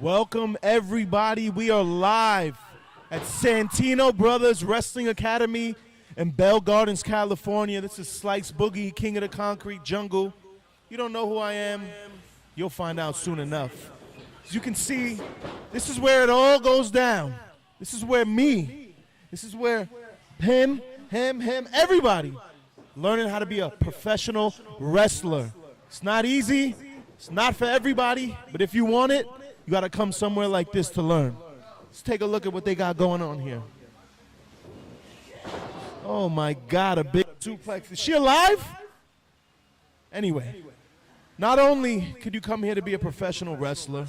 Welcome, everybody. We are live at Santino Brothers Wrestling Academy in Bell Gardens, California. This is Slice Boogie, King of the Concrete Jungle. You don't know who I am? You'll find out soon enough. As you can see, this is where it all goes down. This is where this is where him, everybody learning how to be a professional wrestler. It's not easy. It's not for everybody, but if you want it, you got to come somewhere like this to learn. Let's take a look at what they got going on here. Oh my God, a big suplex. Is she alive? Anyway, not only could you come here to be a professional wrestler,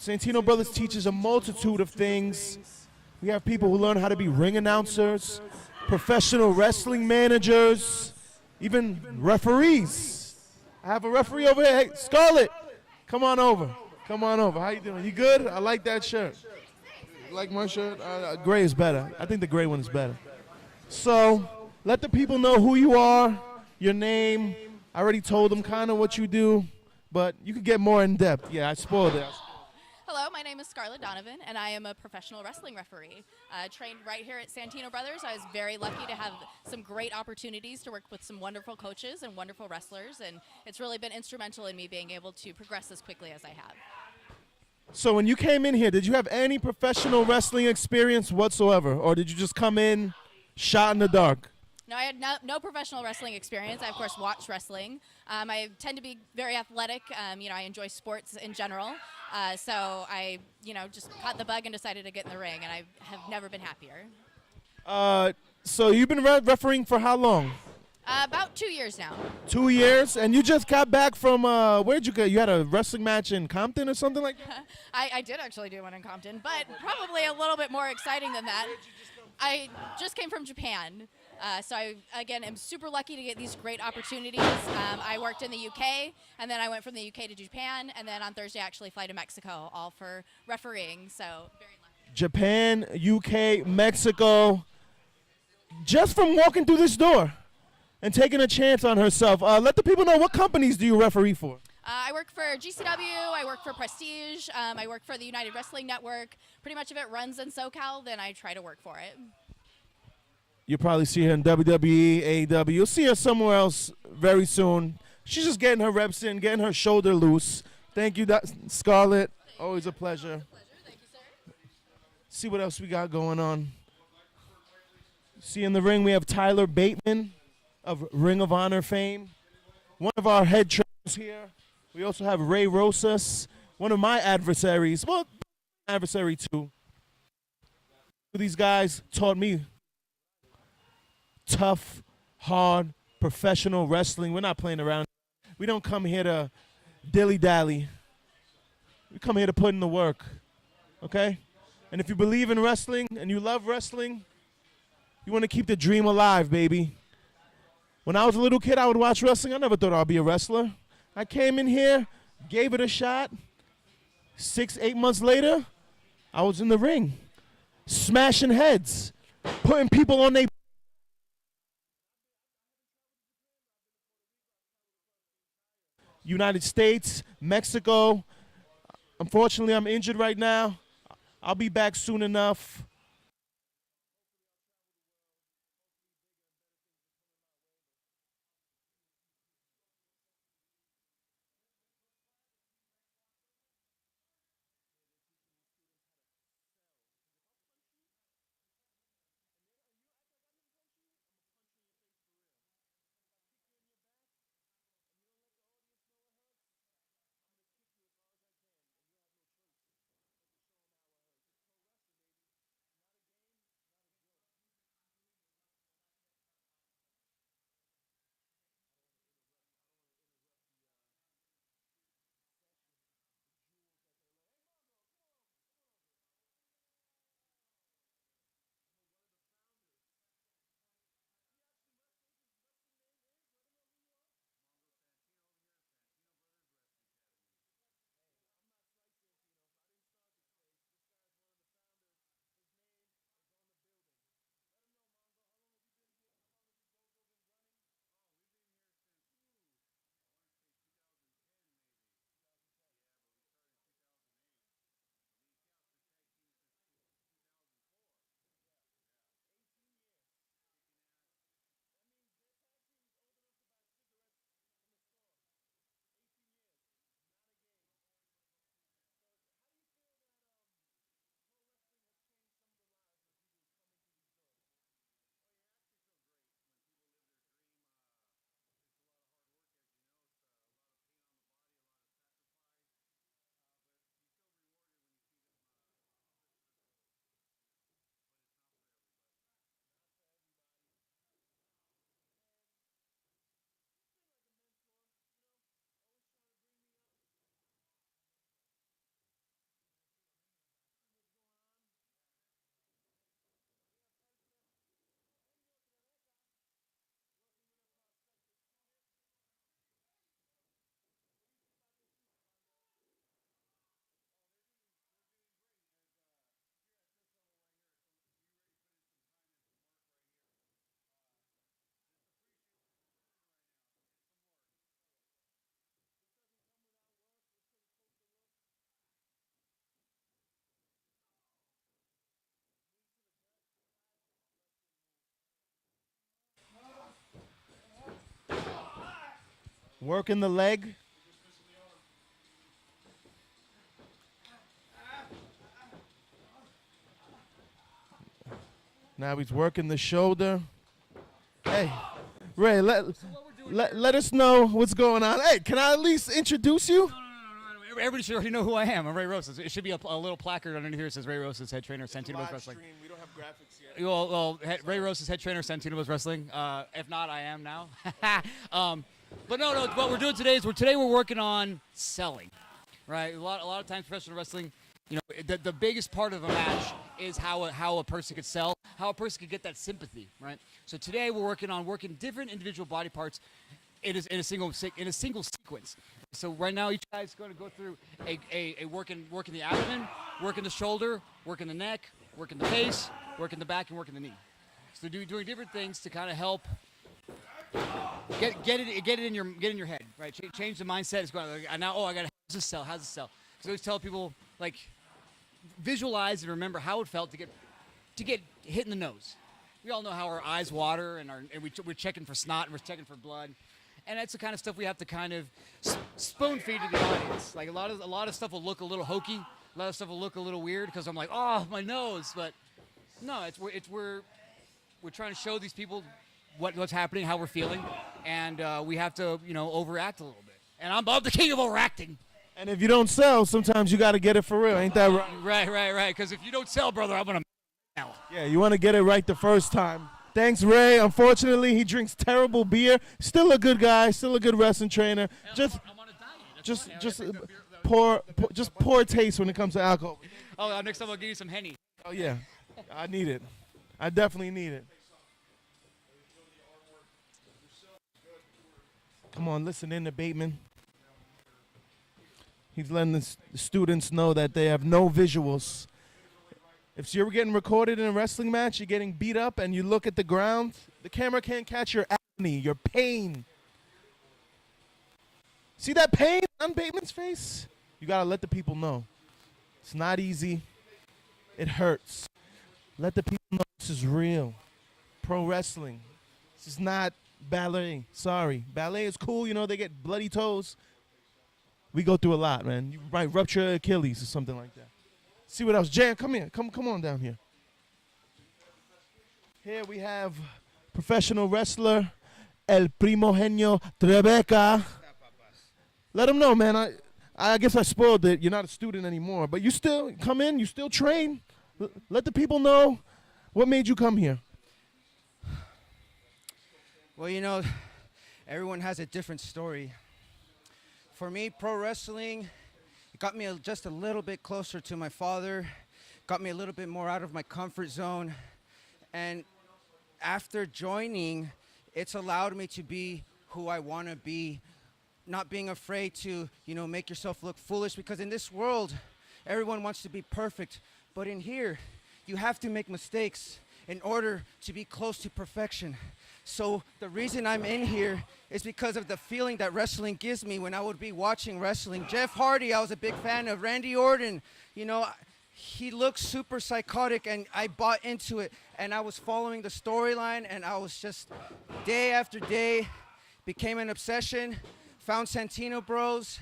Santino Brothers teaches a multitude of things. We have people who learn how to be ring announcers, professional wrestling managers, even referees. I have a referee over here. Hey, Scarlett. Come on over. Come on over. How you doing? You good? I like that shirt. You like my shirt? Gray is better. I think the gray one is better. So let the people know who you are, your name. I already told them kind of what you do, but you could get more in depth. Yeah, I spoiled it. Hello, my name is Scarlett Donovan, and I am a professional wrestling referee. Trained right here at Santino Brothers. I was very lucky to have some great opportunities to work with some wonderful coaches and wonderful wrestlers, and it's really been instrumental in me being able to progress as quickly as I have. So when you came in here, did you have any professional wrestling experience whatsoever, or did you just come in shot in the dark? No, I had no professional wrestling experience. I, of course, watch wrestling. I tend to be very athletic. I enjoy sports in general. So I, just caught the bug and decided to get in the ring, and I have never been happier. So you've been refereeing for how long? About 2 years now. 2 years? And you just got back from, where'd you go? You had a wrestling match in Compton or something like that? I did actually do one in Compton, but probably a little bit more exciting than that. I just came from Japan. So I, again, am super lucky to get these great opportunities. I worked in the UK, and then I went from the UK to Japan, and then on Thursday I actually fly to Mexico, all for refereeing, so very lucky. Japan, UK, Mexico. Just from walking through this door and taking a chance on herself, let the people know, what companies do you referee for? I work for GCW, I work for Prestige, I work for the United Wrestling Network. Pretty much if it runs in SoCal, then I try to work for it. You'll probably see her in WWE, AEW. You'll see her somewhere else very soon. She's just getting her reps in, getting her shoulder loose. Thank you, Scarlett. Always a pleasure. Thank you, sir. See what else we got going on. See in the ring, we have Tyler Bateman of Ring of Honor fame. One of our head trainers here. We also have Ray Rosas, one of my adversaries. Well, adversary too. These guys taught me tough, hard, professional wrestling. We're not playing around. We don't come here to dilly-dally. We come here to put in the work, okay? And if you believe in wrestling and you love wrestling, you want to keep the dream alive, baby. When I was a little kid, I would watch wrestling. I never thought I'd be a wrestler. I came in here, gave it a shot. 6-8 months later, I was in the ring, smashing heads, putting people on their United States, Mexico. Unfortunately, I'm injured right now. I'll be back soon enough. Working the leg. Now he's working the shoulder. Hey, Ray, let us know what's going on. Hey, can I at least introduce you? No. Everybody should already know who I am. I'm Ray Rosas. It should be a little placard underneath here that says Ray Rosas, head trainer, Santino Wrestling. We don't have graphics yet. Well, Ray Rosas, head trainer, Santino Wrestling. If not, I am now. But no. What we're doing today is we're working on selling, right? A lot of times professional wrestling, the biggest part of a match is how a person could sell, how a person could get that sympathy, right? So today we're working different individual body parts in a single sequence. So right now each guy's going to go through a working the abdomen, working the shoulder, working the neck, working the face, working the back, and working the knee. So doing different things to kind of help get it in your head, right? Change the mindset. It's going now. I got to how's this sell? So I always tell people visualize and remember how it felt to get hit in the nose. We all know how our eyes water and we're checking for snot and we're checking for blood, and that's the kind of stuff we have to kind of spoon feed to the audience. Like a lot of stuff will look a little hokey, a lot of stuff will look a little weird because I'm like, oh, my nose, but no, we're trying to show these people what's happening, how we're feeling, and we have to overact a little bit. And I'm the king of overacting. And if you don't sell, sometimes you got to get it for real. Ain't that right? Right. Because if you don't sell, brother, I'm going to sell. Yeah, you want to get it right the first time. Thanks, Ray. Unfortunately, he drinks terrible beer. Still a good guy. Still a good wrestling trainer. I'm on a diet. Just poor taste when it comes to alcohol. Oh, next time I'll give you some Henny. Oh, yeah. I need it. I definitely need it. Come on, listen in to Bateman. He's letting the students know that they have no visuals. If you're getting recorded in a wrestling match, you're getting beat up, and you look at the ground, the camera can't catch your agony, your pain. See that pain on Bateman's face? You got to let the people know. It's not easy. It hurts. Let the people know this is real. Pro wrestling. This is not ballet. Sorry. Ballet is cool. They get bloody toes. We go through a lot, man. You might rupture your Achilles or something like that. See what else? Jan, come here. Come on down here. Here we have professional wrestler El Primogenio Trebeca. Let him know, man. I guess I spoiled it. You're not a student anymore, but you still come in. You still train. Let the people know what made you come here. Well, everyone has a different story. For me, pro wrestling, it got me just a little bit closer to my father, got me a little bit more out of my comfort zone. And after joining, it's allowed me to be who I want to be, not being afraid to, make yourself look foolish, because in this world, everyone wants to be perfect. But in here, you have to make mistakes in order to be close to perfection. So the reason I'm in here is because of the feeling that wrestling gives me when I would be watching wrestling. Jeff Hardy, I was a big fan of. Randy Orton, he looked super psychotic, and I bought into it. And I was following the storyline, and I was just, day after day, became an obsession. Found Santino Bros.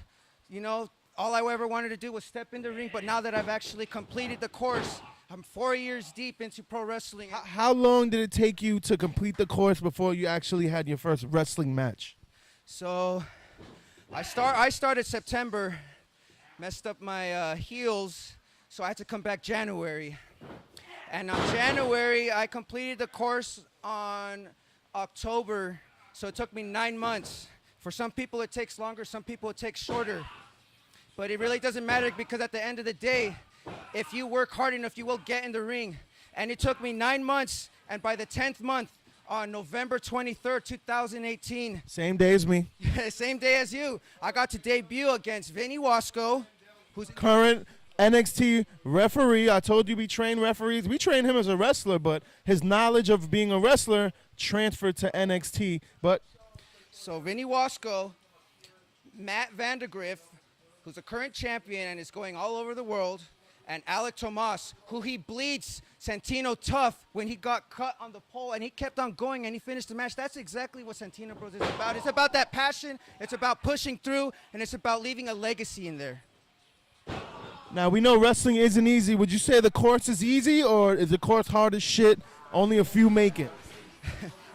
All I ever wanted to do was step in the ring. But now that I've actually completed the course, I'm 4 years deep into pro wrestling. How long did it take you to complete the course before you actually had your first wrestling match? So I started September, messed up my heels, so I had to come back January. And on January, I completed the course on October, so it took me 9 months. For some people, it takes longer. Some people, it takes shorter. But it really doesn't matter, because at the end of the day, if you work hard enough, you will get in the ring. And it took me 9 months, and by the 10th month, on November 23rd, 2018. Same day as me. Same day as you. I got to debut against Vinny Wasco, who's current NXT referee. I told you we train referees. We train him as a wrestler, but his knowledge of being a wrestler transferred to NXT. So Vinny Wasco, Matt Vandegrift, who's a current champion and is going all over the world, And Alec Tomas, who he bleeds Santino tough when he got cut on the pole, and he kept on going and he finished the match. That's exactly what Santino Bros is about. It's about that passion, it's about pushing through, and it's about leaving a legacy in there. Now, we know wrestling isn't easy. Would you say the course is easy, or is the course hard as shit? Only a few make it.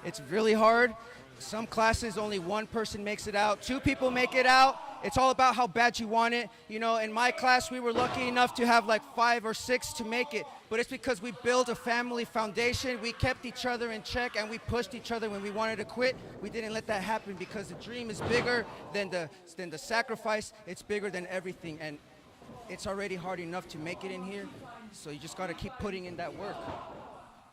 It's really hard. Some classes, only one person makes it out. 2 people make it out. It's all about how bad you want it. You know, in my class, we were lucky enough to have like 5 or 6 to make it. But it's because we built a family foundation. We kept each other in check, and we pushed each other when we wanted to quit. We didn't let that happen because the dream is bigger than the sacrifice. It's bigger than everything. And it's already hard enough to make it in here. So you just got to keep putting in that work.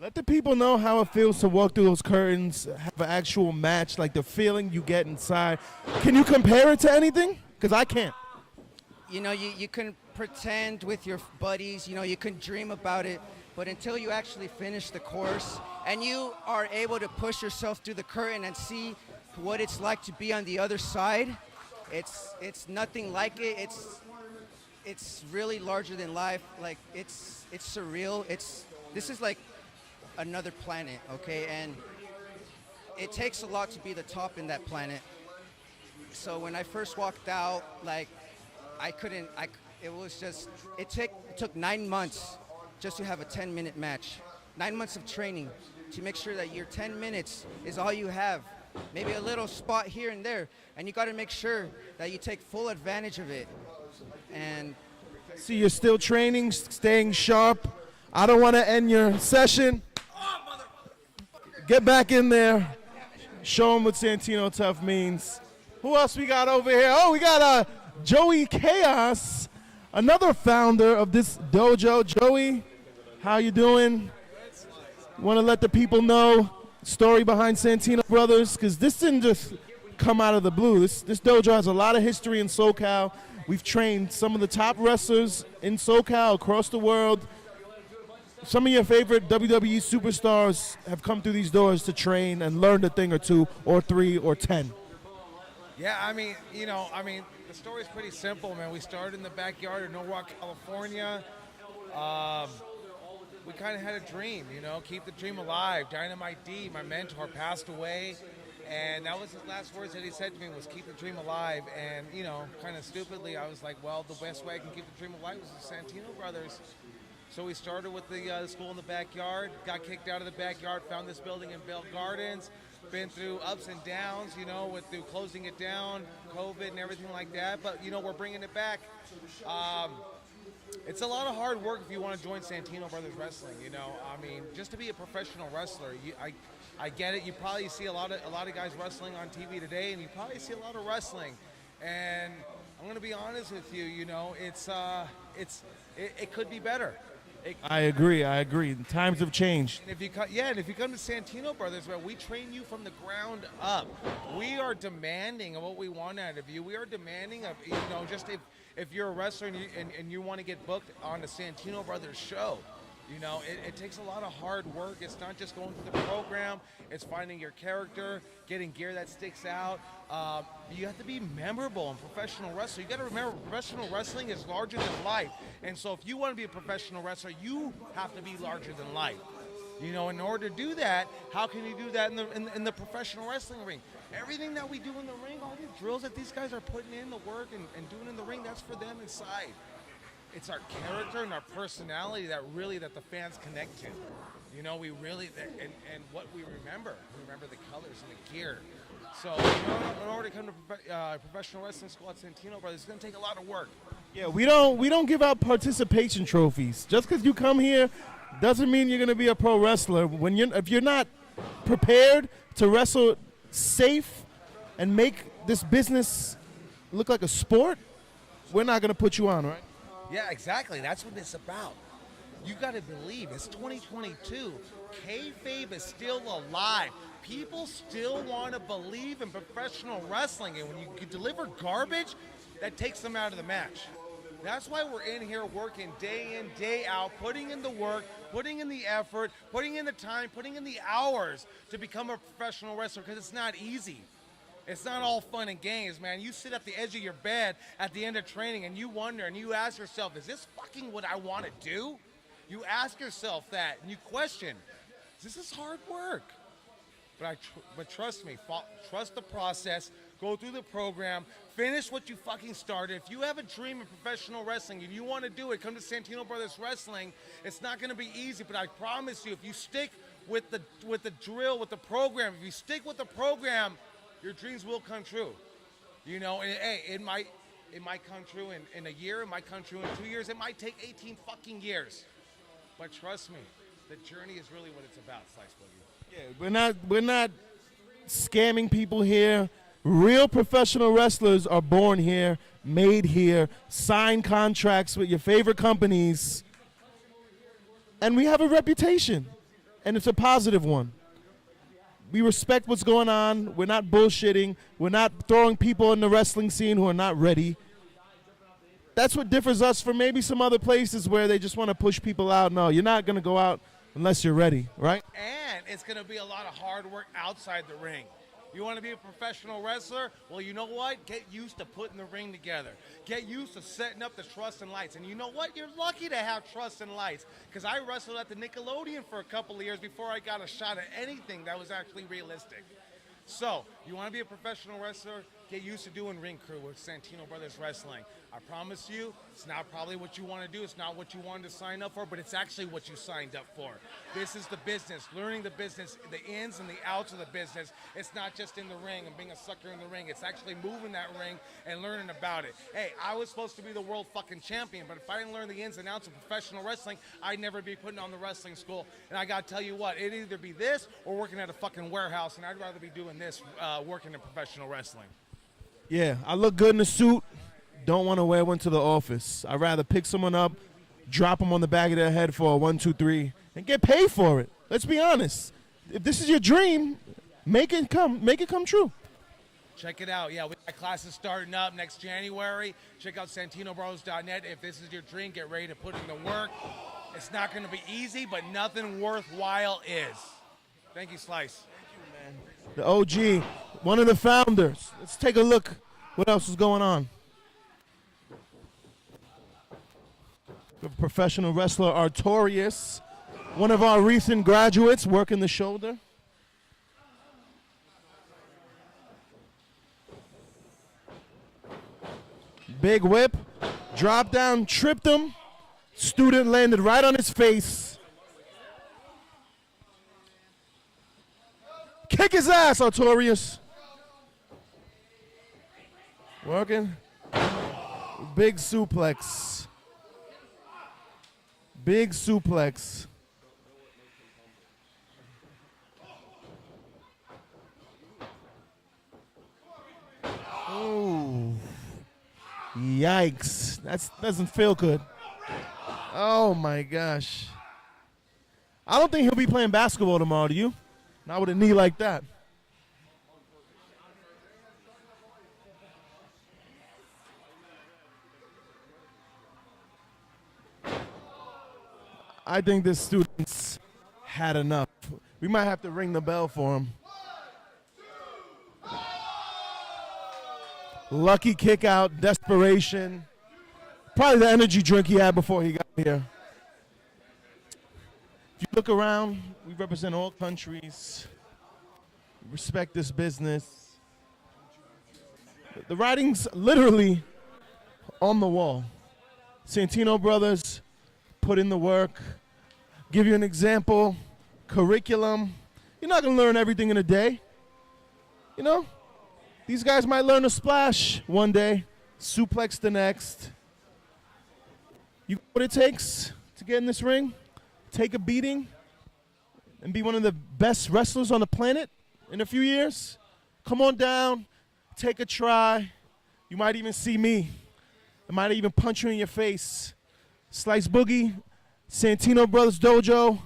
Let the people know how it feels to walk through those curtains, have an actual match, like the feeling you get inside. Can you compare it to anything? Because I can't. You know, you can pretend with your buddies, you know, you can dream about it, but until you actually finish the course and you are able to push yourself through the curtain and see what it's like to be on the other side, it's nothing like it. It's really larger than life. Like, it's surreal. This is like another planet, okay? And it takes a lot to be the top in that planet. So when I first walked out, like, it took 9 months just to have a 10-minute match. 9 months of training to make sure that your 10 minutes is all you have. Maybe a little spot here and there, and you got to make sure that you take full advantage of it. And see, you're still training, staying sharp. I don't want to end your session. Get back in there. Show them what Santino Tough means. Who else we got over here? Oh, we got Joey Chaos, another founder of this dojo. Joey, how you doing? Want to let the people know story behind Santino Brothers? Because this didn't just come out of the blue. This dojo has a lot of history in SoCal. We've trained some of the top wrestlers in SoCal across the world. Some of your favorite WWE superstars have come through these doors to train and learn a thing or 2 or 3 or 10. Yeah, I mean, the story's pretty simple, man. We started in the backyard of Norwalk, California. We kind of had a dream, keep the dream alive. Dynamite D, my mentor, passed away, and that was his last words that he said to me was keep the dream alive. And, kind of stupidly, I was like, well, the best way I can keep the dream alive is the Santino Brothers. So we started with the school in the backyard, got kicked out of the backyard, found this building in Bell Gardens, been through ups and downs, through closing it down, COVID and everything like that. But, we're bringing it back. It's a lot of hard work if you want to join Santino Brothers Wrestling, just to be a professional wrestler. I get it. You probably see a lot of guys wrestling on TV today, and you probably see a lot of wrestling. And I'm going to be honest with you, it could be better. I agree. Times have changed. And if you come to Santino Brothers, where we train you from the ground up, we are demanding of what we want out of you. We are demanding of, just if you're a wrestler and you want to get booked on the Santino Brothers show, it takes a lot of hard work. It's not just going through the program. It's finding your character, getting gear that sticks out. You have to be memorable in professional wrestling. You got to remember, professional wrestling is larger than life. And so if you want to be a professional wrestler, you have to be larger than life. In order to do that, how can you do that in the professional wrestling ring? Everything that we do in the ring, all the drills that these guys are putting in, the work and doing in the ring, that's for them inside. It's our character and our personality that the fans connect to. We really, and what we remember the colors and the gear. So, in order to come to professional wrestling school at Santino Brothers, it's going to take a lot of work. Yeah, we don't give out participation trophies. Just because you come here doesn't mean you're going to be a pro wrestler. If you're not prepared to wrestle safe and make this business look like a sport, we're not going to put you on, right? Yeah, exactly. That's what it's about. You got to believe it's 2022. Kayfabe is still alive. People still want to believe in professional wrestling, and when you deliver garbage, that takes them out of the match. That's why we're in here working day in, day out, putting in the work, putting in the effort, putting in the time, putting in the hours to become a professional wrestler, because it's not easy. It's not all fun and games, man. You sit at the edge of your bed at the end of training and you wonder and you ask yourself, is this fucking what I want to do? You ask yourself that and you question, this is hard work. But trust me, trust the process, go through the program, finish what you fucking started. If you have a dream of professional wrestling and you want to do it, come to Santino Brothers Wrestling. It's not going to be easy, but I promise you, if you stick with the drill, with the program, if you stick with the program, your dreams will come true. You know, and hey, it might come true in a year, it might come true in 2 years, it might take 18 fucking years. But trust me, the journey is really what it's about, Slice Boogie. Yeah, we're not scamming people here. Real professional wrestlers are born here, made here, sign contracts with your favorite companies, and we have a reputation, and it's a positive one. We respect what's going on. We're not bullshitting. We're not throwing people in the wrestling scene who are not ready. That's what differs us from maybe some other places where they just want to push people out. No, you're not going to go out unless you're ready, right? And it's going to be a lot of hard work outside the ring. You want to be a professional wrestler? Well, you know what? Get used to putting the ring together. Get used to setting up the trust and lights. And you know what? You're lucky to have trust and lights, because I wrestled at the Nickelodeon for a couple of years before I got a shot at anything that was actually realistic. So, you want to be a professional wrestler? Get used to doing ring crew with Santino Brothers Wrestling. I promise you, it's not probably what you want to do. It's not what you wanted to sign up for, but it's actually what you signed up for. This is the business, learning the business, the ins and the outs of the business. It's not just in the ring and being a sucker in the ring. It's actually moving that ring and learning about it. Hey, I was supposed to be the world fucking champion, but if I didn't learn the ins and outs of professional wrestling, I'd never be putting on the wrestling school. And I got to tell you what, it'd either be this or working at a fucking warehouse, and I'd rather be doing this, working in professional wrestling. Yeah, I look good in a suit. Don't want to wear one to the office. I'd rather pick someone up, drop them on the back of their head for a 1, 2, 3, and get paid for it. Let's be honest. If this is your dream, make it come true. Check it out. Yeah, we got classes starting up next January. Check out SantinoBros.net. If this is your dream, get ready to put in the work. It's not going to be easy, but nothing worthwhile is. Thank you, Slice. The OG, one of the founders. Let's take a look what else is going on. We have a professional wrestler, Artorias, one of our recent graduates, working the shoulder. Big whip, drop down, tripped him. Student landed right on his face. Kick his ass, Artorias. Working. Big suplex. Big suplex. Oh. Yikes. That doesn't feel good. Oh my gosh. I don't think he'll be playing basketball tomorrow, do you? Not with a knee like that. I think the students had enough. We might have to ring the bell for him. Lucky kick out, desperation. Probably the energy drink he had before he got here. If you look around, we represent all countries. We respect this business. The writing's literally on the wall. Santino Brothers put in the work. Give you an example. Curriculum. You're not going to learn everything in a day. You know? These guys might learn a splash one day, suplex the next. You know what it takes to get in this ring? Take a beating and be one of the best wrestlers on the planet in a few years? Come on down, take a try. You might even see me. I might even punch you in your face. Slice Boogie, Santino Brothers Dojo.